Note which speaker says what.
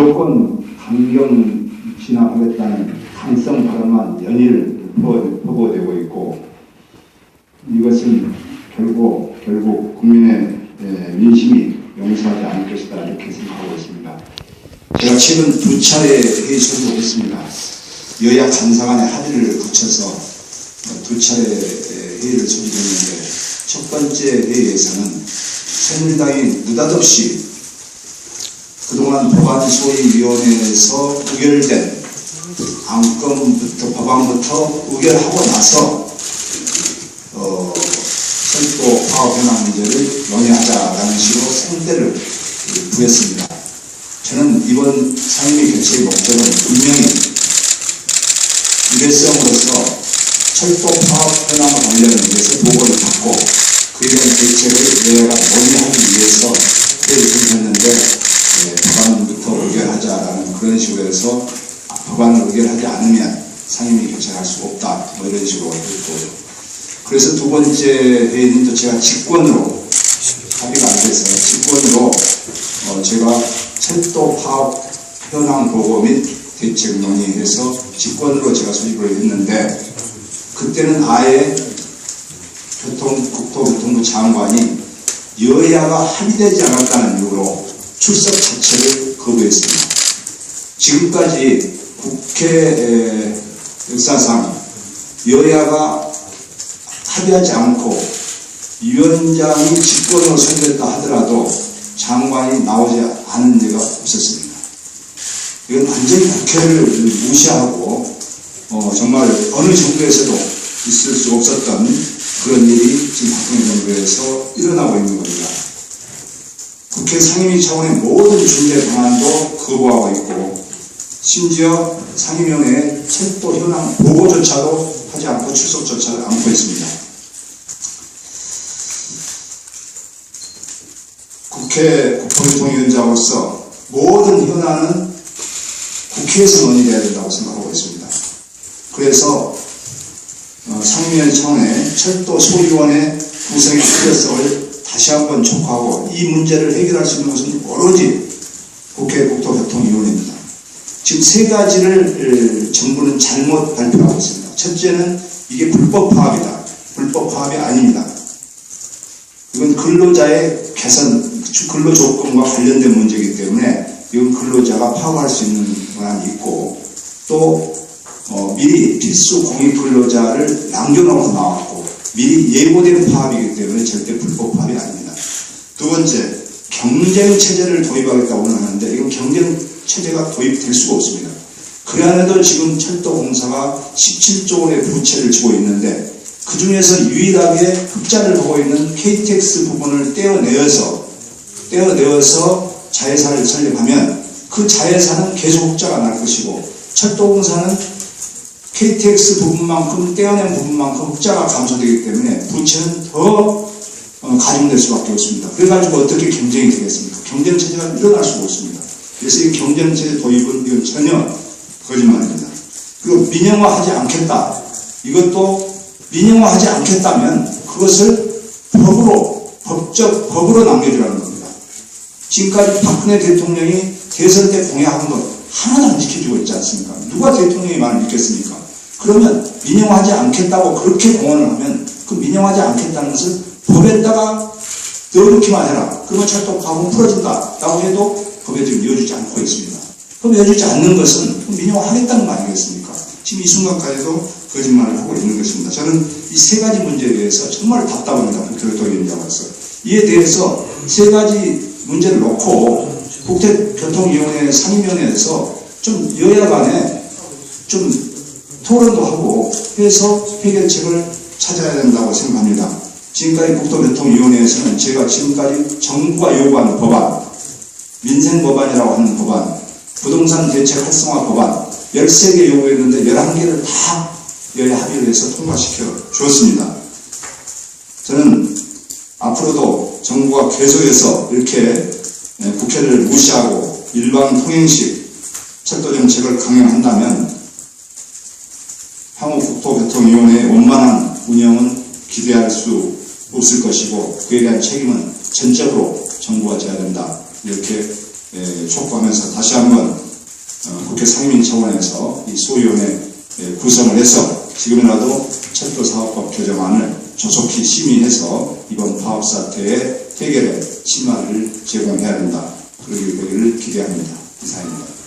Speaker 1: 무조건 강경 진압하겠다는 강성 발언만 연일 퍼부어되고 있고, 이것은 결국 국민의 민심이 용서하지 않을 것이다, 이렇게 생각하고 있습니다. 제가 최근 2차례 회의 소집을 했습니다. 여야 간사간의 합의를 거쳐서 2차례 회의를 소집했는데, 첫 번째 회의에서는 새누리당이 느닷없이 그동안 법안소위위원회에서 의결된 안건부터 법안부터 의결하고 나서 철도 파업 현황 문제를 논의하자라는 식으로 생떼를 부했습니다. 저는 이번 상임위 개최의 목적은 분명히 일회성으로서 철도 파업 현황과 관련해서 보고를 받고 그에 대한 대책을 여야가 논의하기 위해서 회의를 소집했는데, 법안부터 의결하자라는 그런 식으로 해서 법안을 의결하지 않으면 상임위 개최할 수 없다, 뭐 이런 식으로 했고, 그래서 두 번째 회의는 또 제가 직권으로 합의가 안 돼서 직권으로 제가 철도 파업 현황 보고 및 대책 논의해서 직권으로 제가 소집을 했는데, 그때는 아예 국토교통부 장관이 여야가 합의되지 않았다는 이유로 출석 자체를 거부했습니다. 지금까지 국회 역사상 여야가 합의하지 않고 위원장이 직권으로 소집했다 하더라도 장관이 나오지 않은 예가 없었습니다. 이건 완전히 국회를 무시하고 정말 어느 정부에서도 있을 수 없었던 그런 일이 지금 박근혜 정부에서 일어나고 있는 겁니다. 국회 상임위 차원의 모든 준비 방안도 거부하고 있고, 심지어 상임위원회에 철도 현황 보고조차도 하지 않고 출석조차도 않고 있습니다. 국회 국토교통위원장으로서 모든 현안은 국회에서 논의돼야 된다고 생각하고 있습니다. 그래서 상임위원 차원의 철도 소위원회 구성의 필요성을 다시 한번 촉구하고, 이 문제를 해결할 수 있는 것은 오로지 국회 국토교통위원회입니다. 지금 세 가지를 정부는 잘못 발표하고 있습니다. 첫째는 이게 불법 파업이다. 불법 파업이 아닙니다. 이건 근로자의 개선, 근로조건과 관련된 문제이기 때문에 이건 근로자가 파업할 수 있는 방안이 있고, 또 미리 필수 공익근로자를 남겨놓고 나왔고, 미리 예고된 파업이기 때문에 절대 불법 파업이 아닙니다. 두 번째, 경쟁체제를 도입하겠다고 하는데, 이건 경쟁체제가 도입될 수가 없습니다. 그 안에도 지금 철도공사가 17조 원의 부채를 지고 있는데, 그 중에서 유일하게 흑자를 보고 있는 KTX 부분을 떼어내어서 자회사를 설립하면 그 자회사는 계속 흑자가 날 것이고, 철도공사는 KTX 부분만큼, 떼어낸 부분만큼 흑자가 감소되기 때문에 부채는 더 가중될 수밖에 없습니다. 그래가지고 어떻게 경쟁이 되겠습니까? 경쟁체제가 일어날 수가 없습니다. 그래서 이 경쟁체제 도입은 이건 전혀 거짓말입니다. 그리고 민영화하지 않겠다. 이것도 민영화하지 않겠다면 그것을 법으로 남겨주라는 겁니다. 지금까지 박근혜 대통령이 대선 때 공약한 것 하나도 안 지켜주고 있지 않습니까? 누가 대통령의 말을 믿겠습니까? 그러면 민영화하지 않겠다고 그렇게 공언을 하면 그 민영화하지 않겠다는 것을 법에다가 넣어놓기만 해라. 그러면 철도 파업은 풀어진다 라고 해도 법에 지금 이어주지 않고 있습니다. 그럼 이어주지 않는 것은 민영화하겠다는 거 아니겠습니까? 지금 이 순간까지도 거짓말을 하고 있는 것입니다. 저는 이 세 가지 문제에 대해서 정말 답답합니다. 국토교통위원장으로서. 이에 대해서 세 가지 문제를 놓고 국토교통위원회 상임위원회에서 좀 여야 간에 좀 토론도 하고 해서 해결책을 찾아야 된다고 생각합니다. 지금까지 국토교통위원회에서는 제가 지금까지 정부가 요구하는 법안, 민생법안이라고 하는 법안, 부동산 대책 활성화 법안 13개 요구했는데 11개를 다 여야 합의를 해서 통과시켜 주었습니다. 저는 앞으로도 정부가 계속해서 이렇게 국회를 무시하고 일반 통행식 철도 정책을 강행한다면 향후 국토교통위원회의 원만한 운영은 기대할 수 없을 것이고, 그에 대한 책임은 전적으로 정부가 져야 된다, 이렇게 촉구하면서 다시 한번 국회 상임위 차원에서 이 소위원회 구성을 해서 지금이라도 철도사업법 개정안을 조속히 심의해서 이번 파업 사태의 해결에 실마리를 제공해야 된다. 그러기를 기대합니다. 이상입니다.